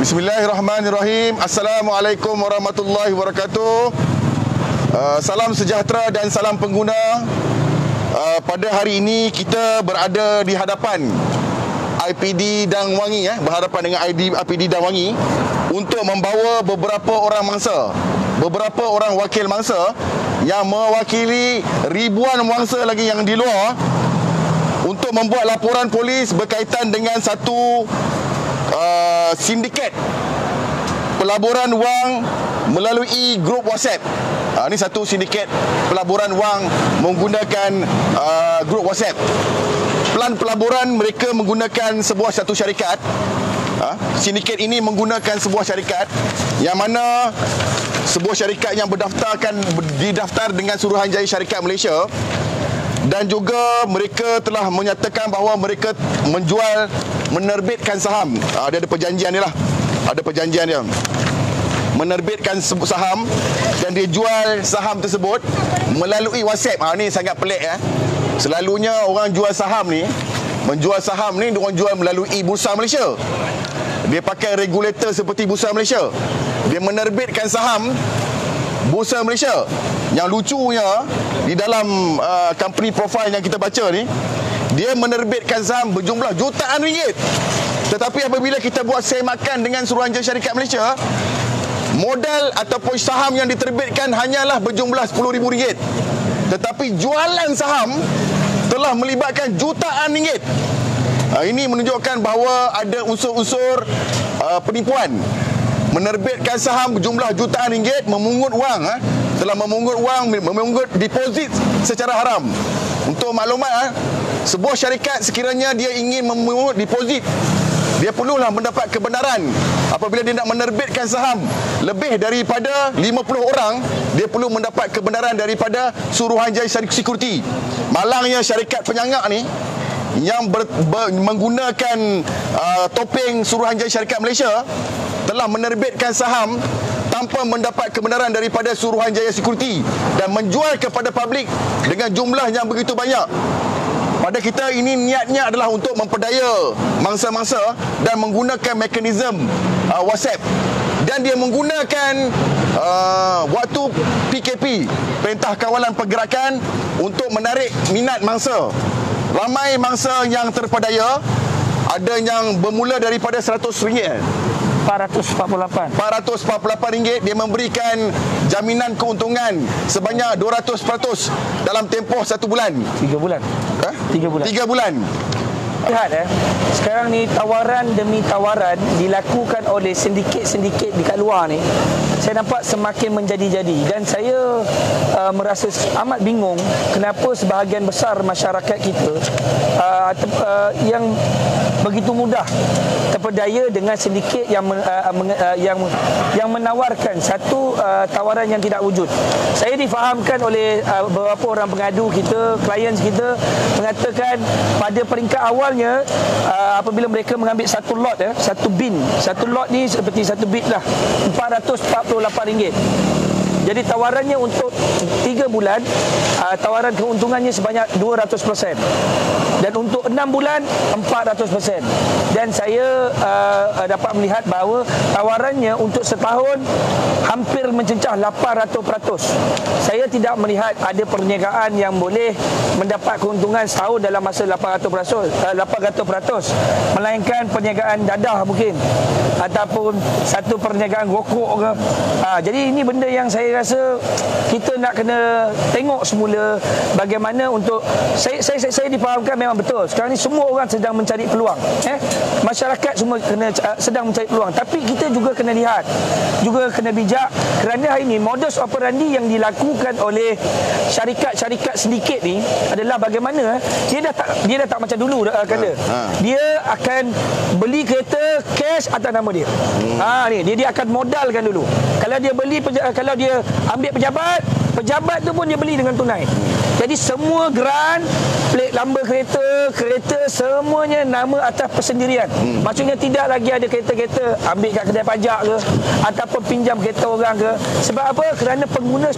Bismillahirrahmanirrahim. Assalamualaikum warahmatullahi wabarakatuh. Salam sejahtera dan salam pengguna. Pada hari ini kita berada di hadapan IPD Dang Wangi, berhadapan dengan IPD Dang Wangi untuk membawa beberapa orang mangsa, beberapa orang wakil mangsa yang mewakili ribuan mangsa lagi yang di luar untuk membuat laporan polis berkaitan dengan satu sindiket pelaburan wang melalui grup WhatsApp. Ini satu sindiket pelaburan wang menggunakan grup WhatsApp. Pelan pelaburan mereka menggunakan satu syarikat. Sindiket ini menggunakan sebuah syarikat yang mana sebuah syarikat yang didaftar dengan Suruhanjaya Syarikat Malaysia, dan juga mereka telah menyatakan bahawa mereka menerbitkan saham. Dia ada perjanjian ni lah. Ada perjanjian dia. Menerbitkan saham dan dia jual saham tersebut melalui WhatsApp. Ni sangat pelik . Selalunya orang jual saham ni, menjual saham ni diorang jual melalui Bursa Malaysia. Dia pakai regulator seperti Bursa Malaysia. Dia menerbitkan saham Bursa Malaysia. Yang lucunya di dalam company profile yang kita baca ni, dia menerbitkan saham berjumlah jutaan ringgit. Tetapi apabila kita buat semakan dengan Suruhanjaya Syarikat Malaysia, modal ataupun saham yang diterbitkan hanyalah berjumlah RM10,000. Tetapi jualan saham telah melibatkan jutaan ringgit. Ini menunjukkan bahawa ada unsur-unsur penipuan. Menerbitkan saham berjumlah jutaan ringgit, memungut wang, telah memungut wang, memungut deposit secara haram. Untuk maklumat, sebuah syarikat sekiranya dia ingin memungut deposit, dia perlulah mendapat kebenaran. Apabila dia nak menerbitkan saham lebih daripada 50 orang, dia perlu mendapat kebenaran daripada Suruhanjaya Security. Malangnya syarikat penyangak ni yang menggunakan topeng Suruhanjaya Syarikat Malaysia telah menerbitkan saham tanpa mendapat kebenaran daripada Suruhanjaya Security dan menjual kepada publik dengan jumlah yang begitu banyak. Pada kita ini niatnya adalah untuk memperdaya mangsa-mangsa dan menggunakan mekanisme WhatsApp, dan dia menggunakan waktu PKP, Perintah Kawalan Pergerakan, untuk menarik minat mangsa. Ramai mangsa yang terpedaya, ada yang bermula daripada RM100. RM448. Dia memberikan jaminan keuntungan sebanyak 200% dalam tempoh 1 bulan. 3 bulan. 3 bulan. Lihat sekarang ni tawaran demi tawaran dilakukan oleh sindiket-sindiket di kat luar ni. Saya nampak semakin menjadi-jadi, dan saya merasa amat bingung kenapa sebahagian besar masyarakat kita yang begitu mudah terpedaya dengan sindiket yang menawarkan satu tawaran yang tidak wujud. Saya difahamkan oleh beberapa orang pengadu kita, klien kita, mengatakan pada peringkat awalnya apabila mereka mengambil satu lot, satu bin, satu lot ni seperti satu bit lah, RM448. Jadi tawarannya untuk 3 bulan, tawaran keuntungannya sebanyak 200%. Dan untuk 6 bulan, 400%. Dan saya dapat melihat bahawa tawarannya untuk setahun hampir mencecah 800%. Saya tidak melihat ada perniagaan yang boleh mendapat keuntungan setahun dalam masa 800%. Melainkan perniagaan dadah mungkin, ataupun satu perniagaan rokok ke. Jadi ini benda yang saya rasa kita nak kena tengok semula bagaimana untuk saya difahamkan memang betul. Sekarang ni semua orang sedang mencari peluang. Masyarakat semua sedang mencari peluang, tapi kita juga kena lihat, juga kena bijak, kerana hari ini modus operandi yang dilakukan oleh syarikat-syarikat sindiket ni adalah bagaimana dia dah tak macam dulu kata. Dia akan beli kereta cash atas nama dia. Dia akan modalkan dulu. Kalau dia beli, kalau dia ambil pejabat tu pun dia beli dengan tunai. Jadi semua geran, plate lamba kereta semuanya nama atas persendirian. Maksudnya tidak lagi ada kereta-kereta ambil kat kedai pajak ke ataupun pinjam kereta orang ke. Sebab apa? Kerana pengguna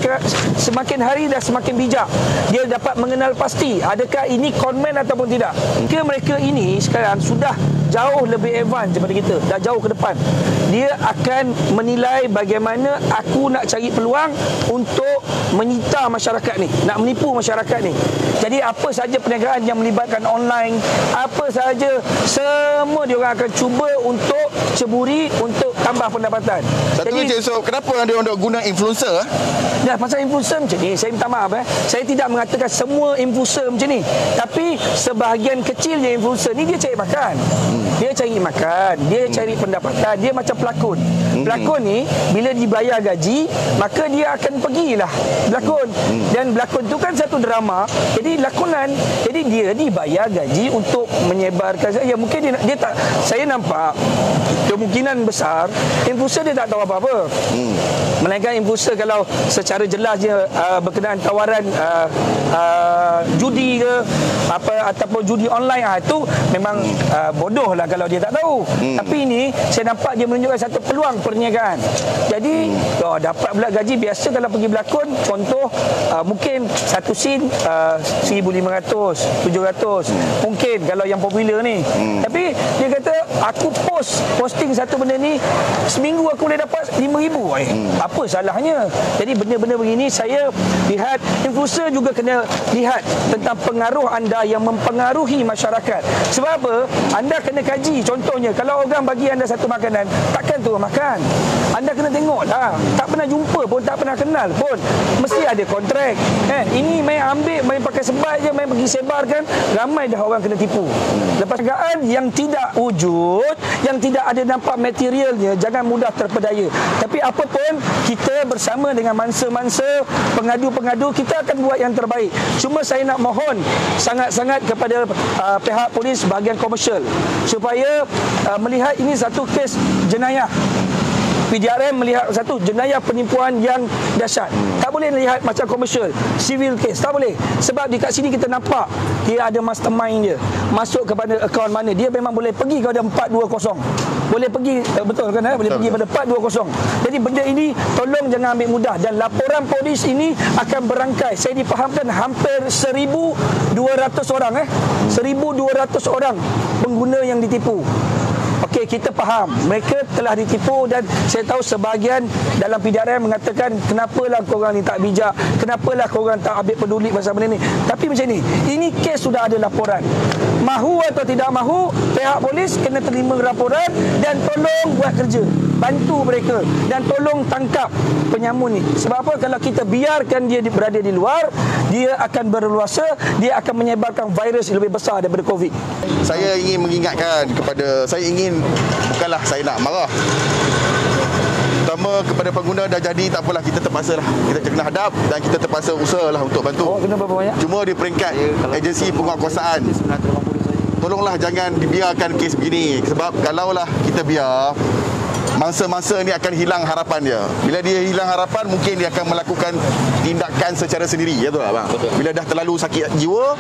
semakin hari dah semakin bijak. Dia dapat mengenal pasti adakah ini conman ataupun tidak. Mereka ini sekarang sudah jauh lebih advance daripada kita, dah jauh ke depan. Dia akan menilai bagaimana aku nak cari peluang untuk menyita masyarakat ni, nak menipu masyarakat ni. Jadi apa sahaja perniagaan yang melibatkan online, apa sahaja, semua dia orang akan cuba untuk ceburi untuk tambah pendapatan. Satu je, so kenapa dia orang guna influencer? Nah, pasal influencer macam ni, saya minta maaf saya tidak mengatakan semua influencer macam ni, tapi sebahagian kecilnya influencer ni dia cari makan. Dia cari makan, dia cari pendapatan, dia macam pelakon. Pelakon ni bila dibayar gaji, maka dia akan pergilah berlakon. Dan berlakon tu kan satu drama, jadi lakonan. Jadi dia dibayar gaji untuk menyebarkan. Ya mungkin dia tak, saya nampak kemungkinan besar influencer dia tak tahu apa-apa. Melainkan influencer kalau secara jelas dia berkenaan tawaran judi ke apa ataupun judi online, itu memang bodoh lah kalau dia tak tahu. Tapi ini saya nampak dia menunjukkan satu peluang perniagaan. Jadi dapat pula gaji biasa kalau pergi berlakon. Contoh mungkin satu scene 1,500, 700 mungkin kalau yang popular ni. Tapi dia kata aku posting satu benda ni seminggu aku boleh dapat 5,000. Apa salahnya? Jadi benda-benda begini saya lihat influencer juga kena lihat tentang pengaruh anda yang mempengaruhi masyarakat. Sebab apa? Anda kena kaji. Contohnya kalau orang bagi anda satu makanan, takkan tu makan. Anda kena tengok lah. Tak pernah jumpa pun, tak pernah kenal pun, mesti ada kontrak. Ini main ambil, main pakai sebat je, main pergi sebarkan, ramai dah orang kena tipu. Lepas perniagaan yang tidak wujud, yang tidak ada nampak materialnya, jangan mudah terpedaya. Tapi apa pun, kita bersama dengan mangsa-mangsa, pengadu-pengadu, kita akan buat yang terbaik. Cuma saya nak mohon sangat-sangat kepada pihak polis bahagian komersial supaya melihat ini satu kes jenayah. PDRM melihat satu jenayah penipuan yang dahsyat. Tak boleh lihat macam komersial, civil case, tak boleh. Sebab dekat sini kita nampak dia ada mastermind dia. Masuk kepada akaun mana, dia memang boleh pergi kepada 420. Boleh pergi, betul kan? Boleh pergi pada 420. Jadi benda ini tolong jangan ambil mudah. Dan laporan polis ini akan berangkai. Saya difahamkan hampir 1,200 orang 1,200 orang pengguna yang ditipu. Okey, kita faham mereka telah ditipu dan saya tahu sebahagian dalam PDRM mengatakan kenapalah korang ni tak bijak, kenapalah korang tak ambil peduli pasal benda ni. Tapi macam ni, ini kes sudah ada laporan. Mahu atau tidak mahu, pihak polis kena terima laporan dan tolong buat kerja, bantu mereka dan tolong tangkap penyamun ni. Sebab apa? Kalau kita biarkan dia berada di luar, dia akan berluasa, dia akan menyebarkan virus lebih besar daripada COVID. Saya ingin mengingatkan kepada, bukanlah saya nak marah, terutama kepada pengguna dah jadi, tak apalah, kita terpaksa lah, kita kena hadap dan kita terpaksa usahalah untuk bantu. Kena berapa banyak? Cuma di peringkat agensi penguatkuasaan, tolonglah jangan dibiarkan kes begini. Sebab kalaulah kita biar, mangsa-mangsa ni akan hilang harapan dia. Bila dia hilang harapan, mungkin dia akan melakukan tindakan secara sendiri. Ya tu abang. Bila dah terlalu sakit jiwa,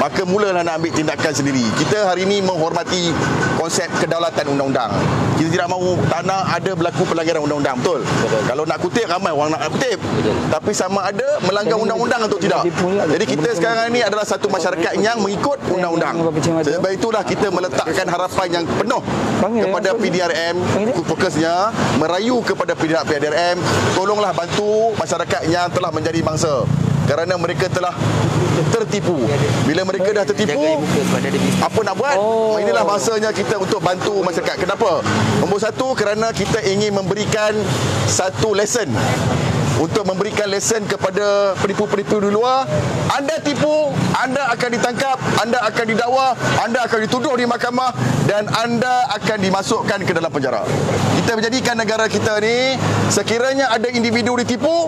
maka mulalah nak ambil tindakan sendiri. Kita hari ini menghormati konsep kedaulatan undang-undang. Kita tidak mahu tanah ada berlaku pelanggaran undang-undang. Betul? Kalau nak kutip, ramai orang nak kutip. Tapi sama ada melanggar undang-undang atau tidak. Jadi kita sekarang ni adalah satu masyarakat yang mengikut undang-undang. Sebab itulah kita meletakkan harapan yang penuh kepada PDRM, fokusnya merayu kepada pihak PDRM, tolonglah bantu masyarakat yang telah menjadi mangsa kerana mereka telah tertipu. Bila mereka dah tertipu, apa nak buat? Inilah masanya kita untuk bantu masyarakat. Kenapa? Nombor satu, kerana kita ingin memberikan satu lesson, untuk memberikan lesen kepada penipu-penipu di luar. Anda tipu, anda akan ditangkap, anda akan didakwa, anda akan dituduh di mahkamah dan anda akan dimasukkan ke dalam penjara. Kita menjadikan negara kita ni, sekiranya ada individu ditipu,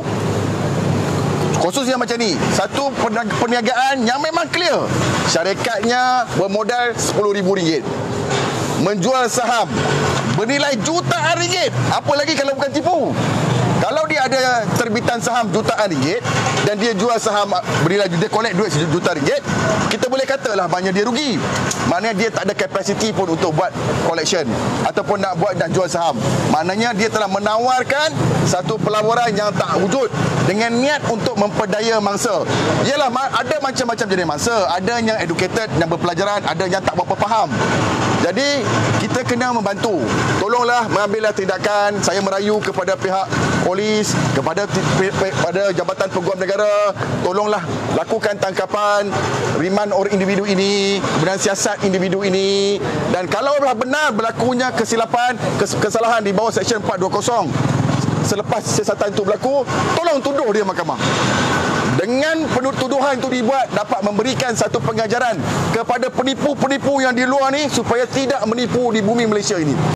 khususnya macam ni, satu perniagaan yang memang clear, syarikatnya bermodal RM10,000, menjual saham bernilai jutaan ringgit, apa lagi kalau bukan tipu? Kalau dia ada terbit penerbitan saham jutaan ringgit dan dia jual saham bernilai, dia collect duit sejuta ringgit, kita boleh katalah maknanya dia rugi. Maknanya dia tak ada capacity pun untuk buat collection ataupun nak buat dan jual saham. Maknanya dia telah menawarkan satu pelaburan yang tak wujud dengan niat untuk memperdaya mangsa. Yalah, ada macam-macam jenis mangsa, ada yang educated, yang berpelajaran, ada yang tak berapa faham. Jadi kita kena membantu. Tolonglah mengambillah tindakan. Saya merayu kepada pihak polis, kepada Jabatan Peguam Negara, tolonglah lakukan tangkapan, riman orang individu ini, kemudian siasat individu ini. Dan kalau benar berlakunya kesalahan di bawah Seksyen 420, selepas siasatan itu berlaku, tolong tuduh dia mahkamah. Dengan tuduhan itu dibuat, dapat memberikan satu pengajaran kepada penipu-penipu yang di luar ni supaya tidak menipu di bumi Malaysia ini.